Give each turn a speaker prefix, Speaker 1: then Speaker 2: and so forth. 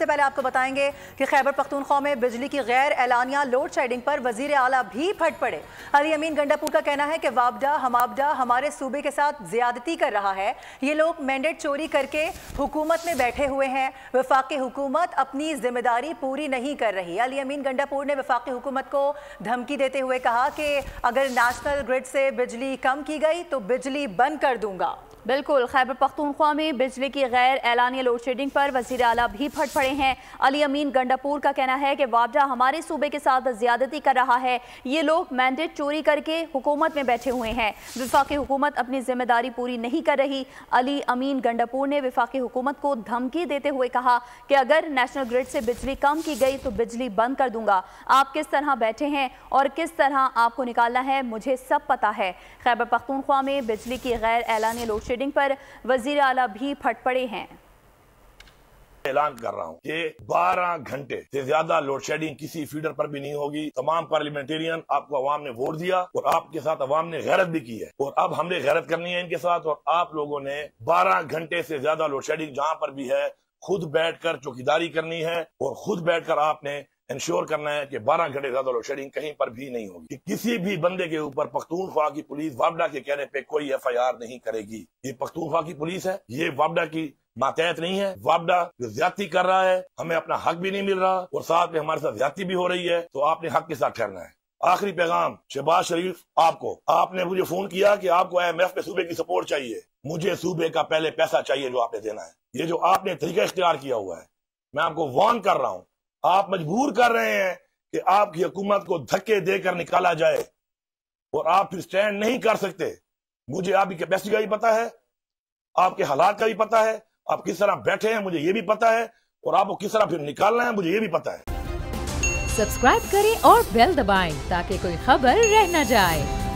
Speaker 1: सबसे पहले आपको बताएंगे कि खैबर पख्तूनख्वा में बिजली की गैर एलानिया लोड शेडिंग पर वजीर आला भी फट पड़े। अली अमीन गंडापुर का कहना है कि वापडा हमाबडा हमारे सूबे के साथ ज्यादती कर रहा है। ये लोग मैंडेट चोरी करके हुकूमत में बैठे हुए हैं। वफाकी हुकूमत अपनी जिम्मेदारी पूरी नहीं कर रही। अली अमीन गंडापुर ने वफाकी हुकूमत को धमकी देते हुए कहा कि अगर नेशनल ग्रिड से बिजली कम की गई तो बिजली बंद कर दूंगा।
Speaker 2: बिल्कुल, खैबर पख्तूनख्वा में बिजली की गैर एलानिया लोड शेडिंग पर वज़ीर आला भी फट पड़े हैं। अली अमीन गंडापुर का कहना है कि वापडा हमारे सूबे के साथ ज्यादती कर रहा है। ये लोग मैंडेट चोरी करके हुकूमत में बैठे हुए हैं। वफाकी हुकूमत अपनी जिम्मेदारी पूरी नहीं कर रही। अली अमीन गंडापुर ने वफाकी हुकूमत को धमकी देते हुए कहा कि अगर नेशनल ग्रिड से बिजली कम की गई तो बिजली बंद कर दूंगा। आप किस तरह बैठे हैं और किस तरह आपको निकालना है मुझे सब पता है। खैबर पख्तूनख्वा में बिजली की गैर एलानिया लोड शेडिंग पर वजीर आला भी फट पड़े हैं।
Speaker 3: ऐलान कर रहा हूँ कि 12 घंटे से ज्यादा लोड शेडिंग किसी फीडर पर भी नहीं होगी। तमाम पार्लियामेंटेरियन आपको अवाम ने वोट दिया और आपके साथ अवाम ने गैरत भी की है और अब हमने गैरत करनी है इनके साथ। और आप लोगों ने 12 घंटे से ज्यादा लोड शेडिंग जहाँ पर भी है खुद बैठकर चौकीदारी करनी है और खुद बैठकर आपने इंश्योर करना है कि 12 घंटे ज्यादा लोड शेडिंग कहीं पर भी नहीं होगी। किसी भी बंदे के ऊपर पख्तूनख्वा की पुलिस वापडा के कहने पे कोई FIR नहीं करेगी। ये पख्तूनख्वा की पुलिस है, ये वापडा की मातहत नहीं है। वापडा जो ज्यादती कर रहा है, हमें अपना हक भी नहीं मिल रहा और साथ में हमारे साथ ज्यादती भी हो रही है, तो आपने हक के साथ ठहरना है। आखिरी पैगाम शहबाज शरीफ आपको, आपने मुझे फोन किया कि आपको IMF पे सूबे की सपोर्ट चाहिए। मुझे सूबे का पहले पैसा चाहिए जो आपने देना है। ये जो आपने तरीका इख्तियार किया हुआ है, मैं आपको वार्न कर रहा हूँ, आप मजबूर कर रहे हैं कि आपकी हुकूमत को धक्के देकर निकाला जाए और आप फिर स्टैंड नहीं कर सकते। मुझे आपकी कैपेसिटी का भी पता है, आपके हालात का भी पता है, आप किस तरह बैठे हैं मुझे ये भी पता है और आपको किस तरह फिर निकालना है मुझे ये भी पता है।
Speaker 4: सब्सक्राइब करें और बेल दबाएं ताकि कोई खबर रह न जाए।